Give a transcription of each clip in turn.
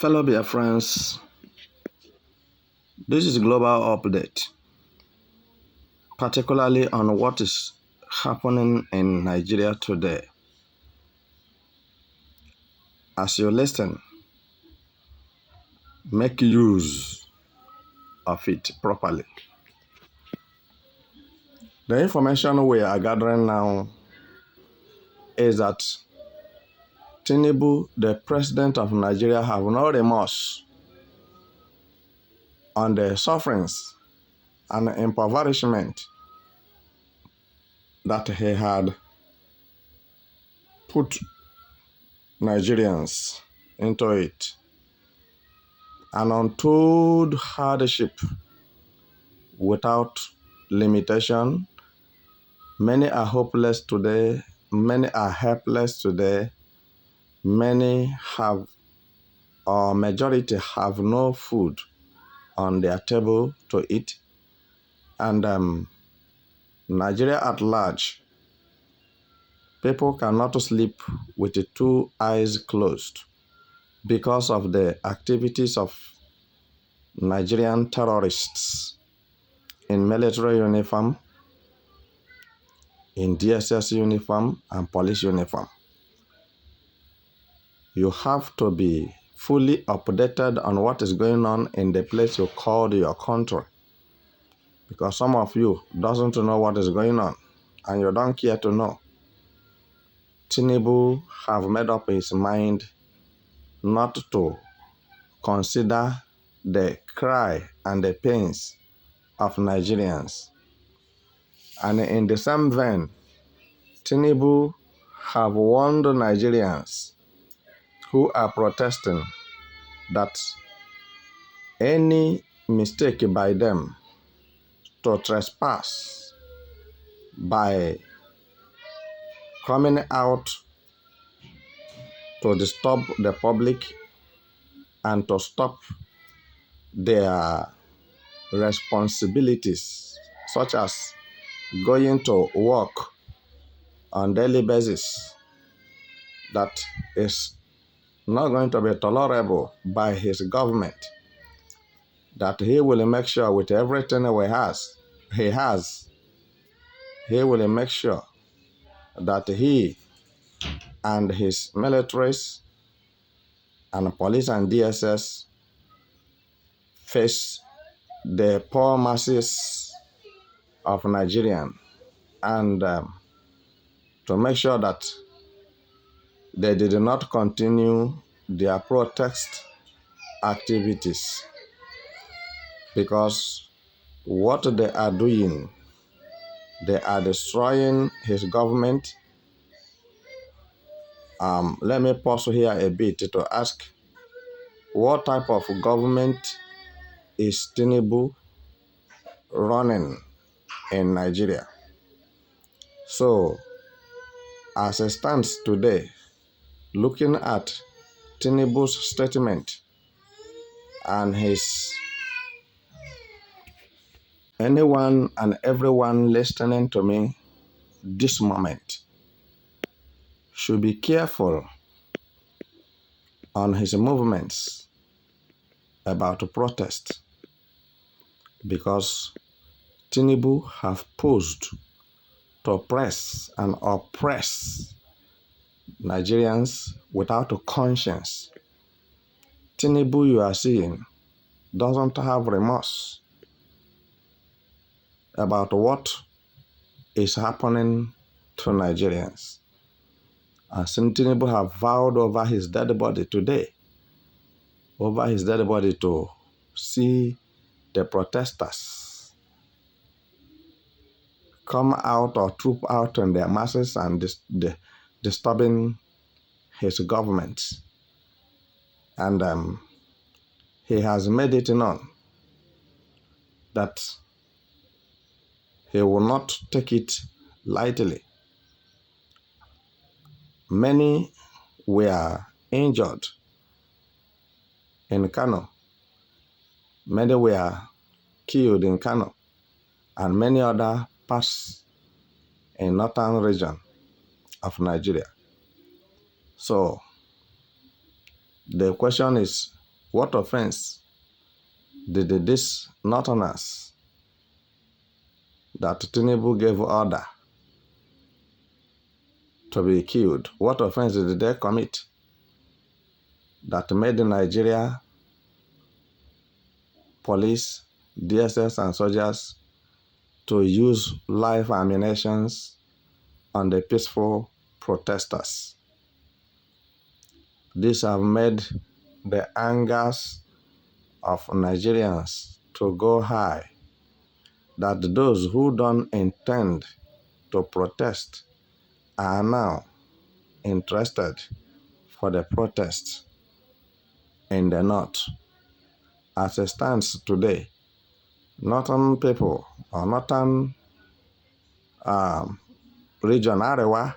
Fellow dear friends, this is Global Update, particularly on what is happening in Nigeria today. As you listen, make use of it properly. The information we are gathering now is that Tinubu, the president of Nigeria, have no remorse on the sufferings and impoverishment that he had put Nigerians into it. An untold hardship without limitation. Many are hopeless today. Many are helpless today. Many have, or majority have no food on their table to eat. And Nigeria at large, people cannot sleep with the two eyes closed because of the activities of Nigerian terrorists in military uniform, in DSS uniform, and police uniform. You have to be fully updated on what is going on in the place you call your country, because some of you doesn't know what is going on and you don't care to know. Tinubu have made up his mind not to consider the cry and the pains of Nigerians. And in the same vein, Tinubu have warned Nigerians who are protesting that any mistake by them to trespass by coming out to disturb the public and to stop their responsibilities, such as going to work on daily basis, that is not going to be tolerable by his government, that he will make sure with everything he will make sure that he and his militaries and police and DSS face the poor masses of Nigerians, and to make sure that they did not continue their protest activities, because what they are doing, they are destroying his government. Let me pause here a bit to ask, what type of government is Tinubu running in Nigeria? So, as it stands today, looking at Tinubu's statement and anyone and everyone listening to me this moment should be careful on his movements about protest, because Tinubu have posed to press and oppress Nigerians without a conscience. Tinubu, you are seeing, doesn't have remorse about what is happening to Nigerians. And Tinubu have vowed over his dead body today, to see the protesters come out or troop out in their masses and disturbing his government. And he has made it known that he will not take it lightly. Many were injured in Kano. Many were killed in Kano, and many other passed in northern region of Nigeria. So the question is, What offense did these northerners that Tinubu gave order to be killed, what offense did they commit that made Nigeria police, DSS, and soldiers to use live ammunition on the peaceful protesters? These have made the angers of Nigerians to go high, that those who don't intend to protest are now interested for the protest in the north. As it stands today, northern people or northern region Arewa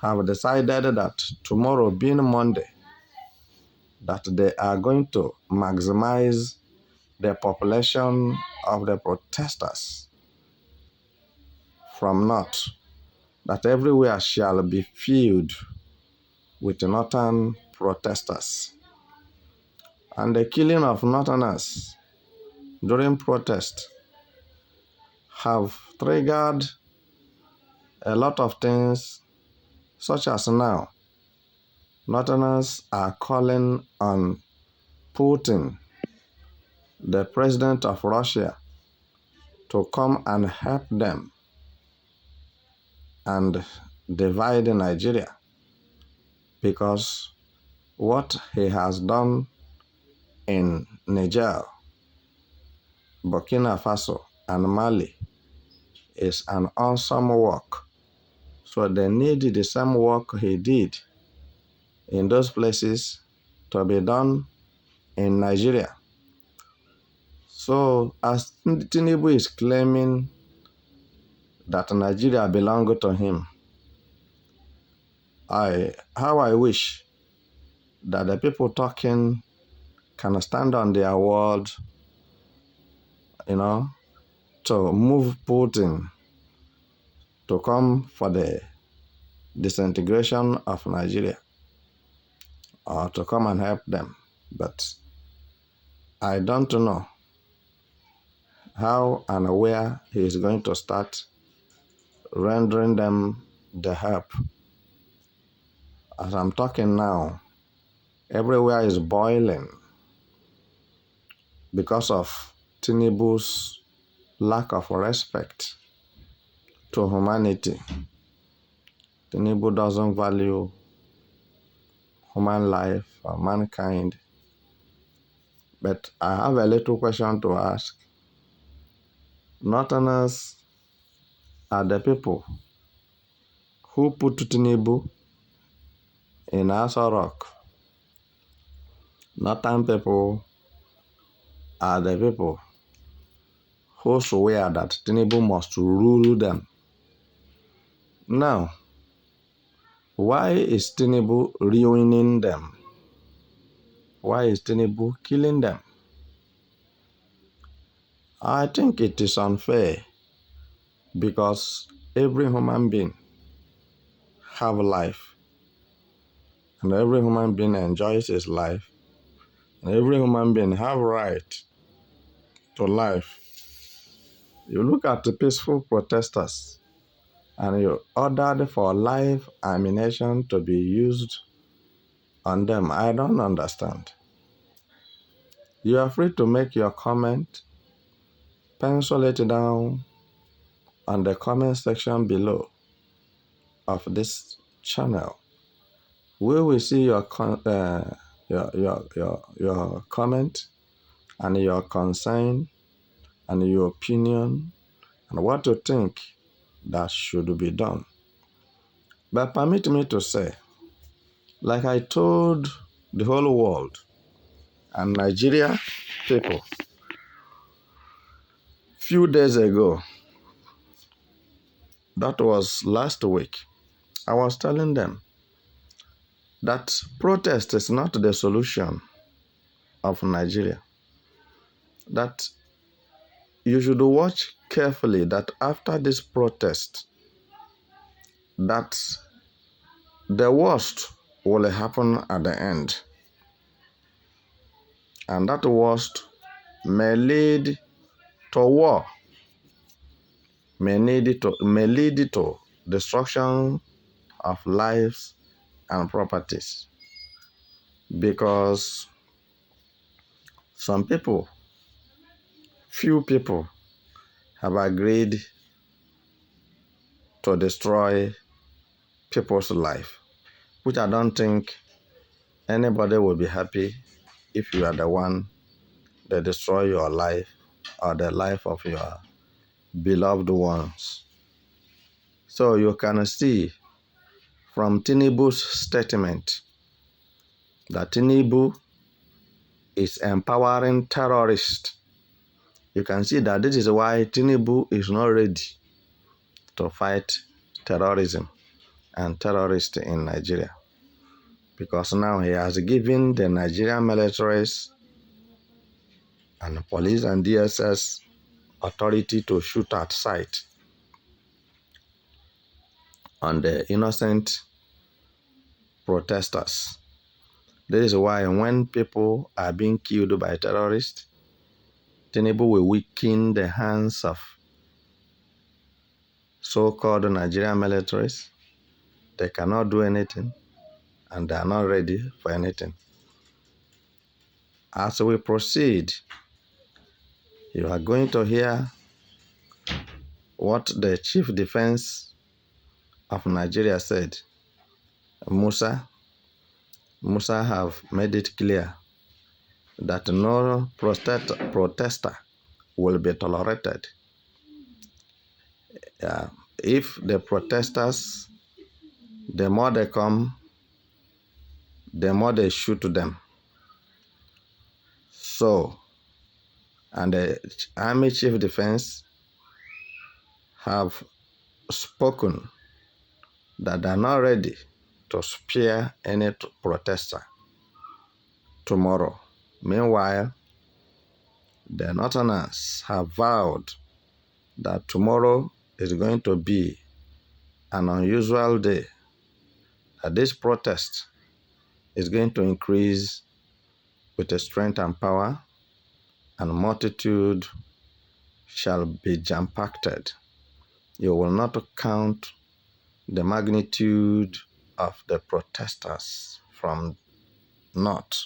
have decided that tomorrow being Monday, that they are going to maximize the population of the protesters from north, that everywhere shall be filled with northern protesters. And the killing of northerners during protest have triggered a lot of things, such as now, northerners are calling on Putin, the president of Russia, to come and help them and divide Nigeria, because what he has done in Niger, Burkina Faso, and Mali is an awesome work. So they need the same work he did in those places to be done in Nigeria. So as Tinubu is claiming that Nigeria belongs to him, how I wish that the people talking can stand on their word, to move Putin to come for the disintegration of Nigeria, or to come and help them. But I don't know how and where he is going to start rendering them the help. As I'm talking now, everywhere is boiling because of Tinubu's lack of respect to humanity. Tinubu doesn't value human life or mankind. But I have a little question to ask. Northerners are the people who put Tinubu in Aso Rock. Northern people are the people who swear that Tinubu must rule them. Now, why is Tinubu ruining them? Why is Tinubu killing them? I think it is unfair, because every human being have life, and every human being enjoys his life, and every human being have right to life. You look at the peaceful protesters, and you ordered for live ammunition to be used on them. I don't understand. You are free to make your comment. Pencil it down on the comment section below of this channel. We will see your comment and your concern and your opinion and what you think that should be done. But permit me to say, like I told the whole world and Nigeria people few days ago, that was last week, I was telling them that protest is not the solution of Nigeria. That you should watch carefully that after this protest, that the worst will happen at the end. And that worst may lead to war, may lead to destruction of lives and properties. Because few people have agreed to destroy people's life, which I don't think anybody will be happy if you are the one that destroy your life or the life of your beloved ones. So you can see from Tinubu's statement that Tinubu is empowering terrorists. You can see that this is why Tinubu is not ready to fight terrorism and terrorists in Nigeria. Because now he has given the Nigerian militaries and police and DSS authority to shoot at sight on the innocent protesters. This is why when people are being killed by terrorists, Tinubu will weaken the hands of so-called Nigerian militaries. They cannot do anything, and they are not ready for anything. As we proceed, you are going to hear what the Chief Defense of Nigeria said. Musa have made it clear that no protester will be tolerated. If the protesters, the more they come, the more they shoot them. So, and the Army Chief Defense have spoken that they are not ready to spare any protester tomorrow. Meanwhile, the Northerners have vowed that tomorrow is going to be an unusual day, that this protest is going to increase with the strength and power, and multitude shall be jam-packed. You will not count the magnitude of the protesters from north.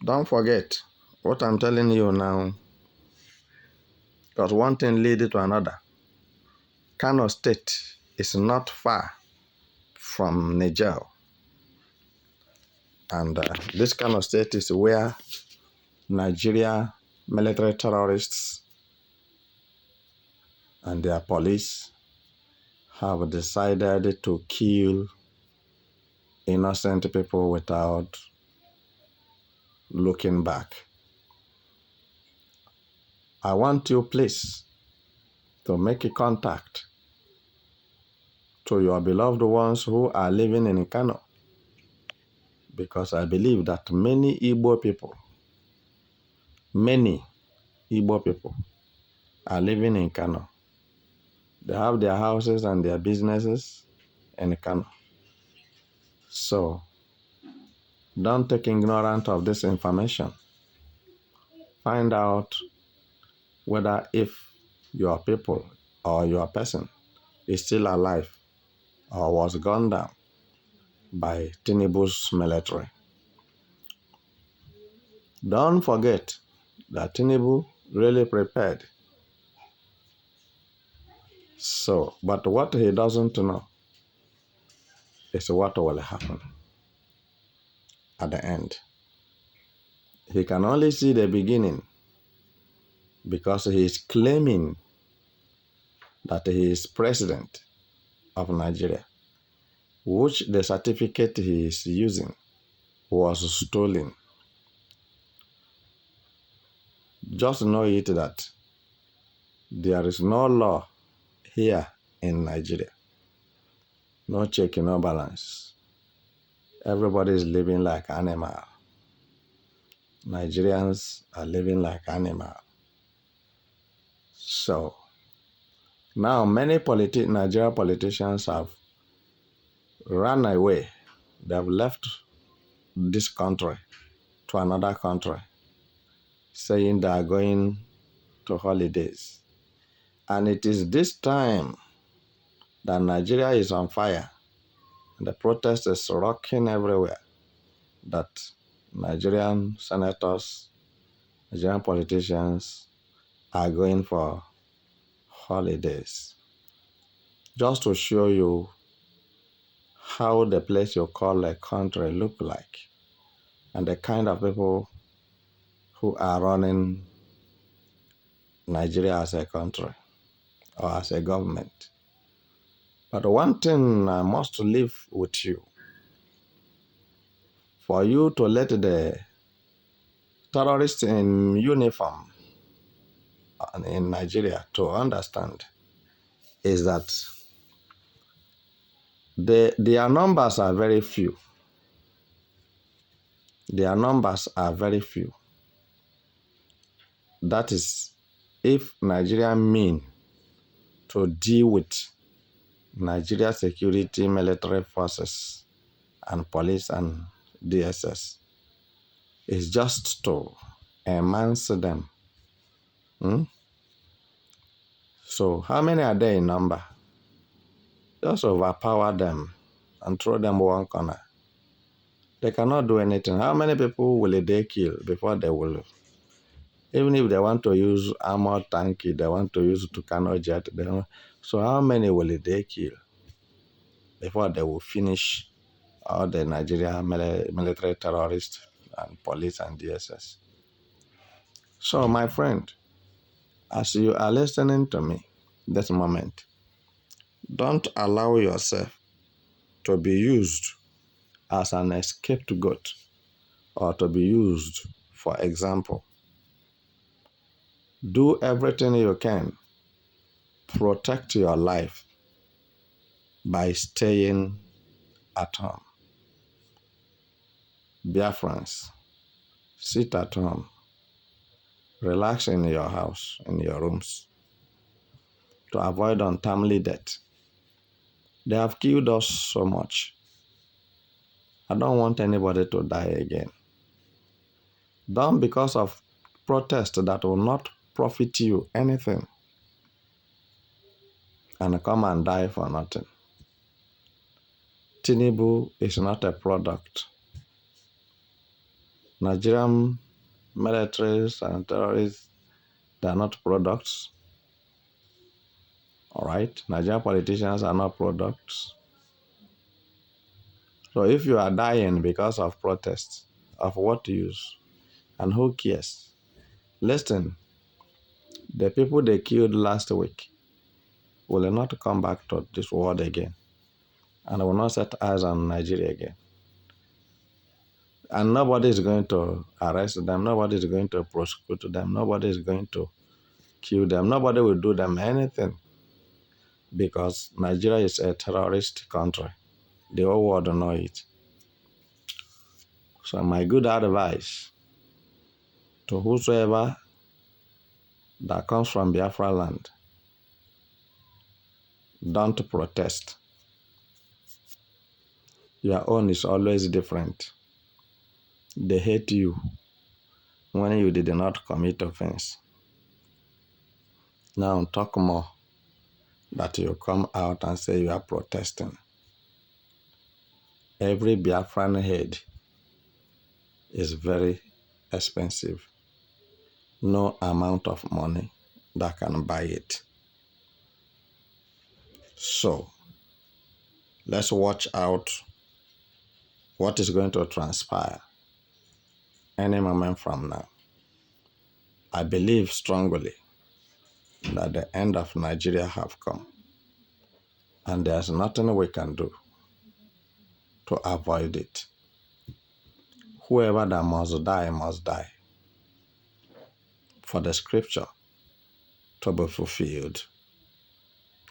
Don't forget what I'm telling you now, because one thing leads to another. Kano State is not far from Niger. And this Kano State is where Nigeria military terrorists and their police have decided to kill innocent people without looking back. I want you, please, to make a contact to your beloved ones who are living in Kano, because I believe that many Igbo people are living in Kano. They have their houses and their businesses in Kano. So, don't take ignorant of this information. Find out whether if your people or your person is still alive or was gunned down by Tinubu's military. Don't forget that Tinubu really prepared. So, but what he doesn't know is what will happen at the end. He can only see the beginning because he is claiming that he is president of Nigeria, which the certificate he is using was stolen. Just know it that there is no law here in Nigeria. No check, no balance. Everybody is living like animal. Nigerians are living like animal. So, now many Nigerian politicians have run away. They have left this country to another country saying they are going to holidays. And it is this time that Nigeria is on fire and the protest is rocking everywhere, that Nigerian senators, Nigerian politicians are going for holidays. Just to show you how the place you call a country look like and the kind of people who are running Nigeria as a country or as a government. But one thing I must leave with you, for you to let the terrorists in uniform in Nigeria to understand, is that their numbers are very few. Their numbers are very few. That is, if Nigeria mean to deal with Nigeria security military forces and police and DSS, is just to enhance them. So how many are there in number? Just overpower them and throw them one corner. They cannot do anything. How many people will they kill before they will? Even if they want to use armored tank, they want to use Tucano jet, so how many will they kill before they will finish all the Nigeria military terrorists and police and DSS? So my friend, as you are listening to me this moment, don't allow yourself to be used as an scapegoat or to be used for example. Do everything you can. Protect your life by staying at home. Biafrans, sit at home. Relax in your house, in your rooms, to avoid untimely death. They have killed us so much. I don't want anybody to die again. Done because of protest that will not profit you anything, and come and die for nothing. Tinubu is not a product. Nigerian militaries and terrorists, they are not products. All right? Nigerian politicians are not products. So if you are dying because of protests, of what use? And who cares? Listen, the people they killed last week will not come back to this world again, and will not set eyes on Nigeria again. And nobody is going to arrest them. Nobody is going to prosecute them. Nobody is going to kill them. Nobody will do them anything, because Nigeria is a terrorist country. The whole world know it. So my good advice to whosoever that comes from Biafra land, don't protest. Your own is always different. They hate you when you did not commit offense. Now talk more that you come out and say you are protesting. Every Biafran head is very expensive. No amount of money that can buy it. So let's watch out what is going to transpire any moment from now. I believe strongly that the end of Nigeria have come, and there's nothing we can do to avoid it. Whoever that must die for the scripture to be fulfilled.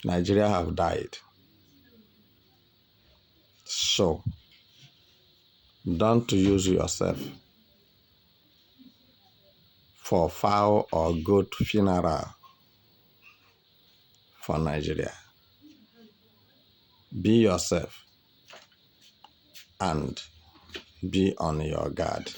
Nigeria have died. So don't use yourself for foul or good funeral for Nigeria. Be yourself and be on your guard.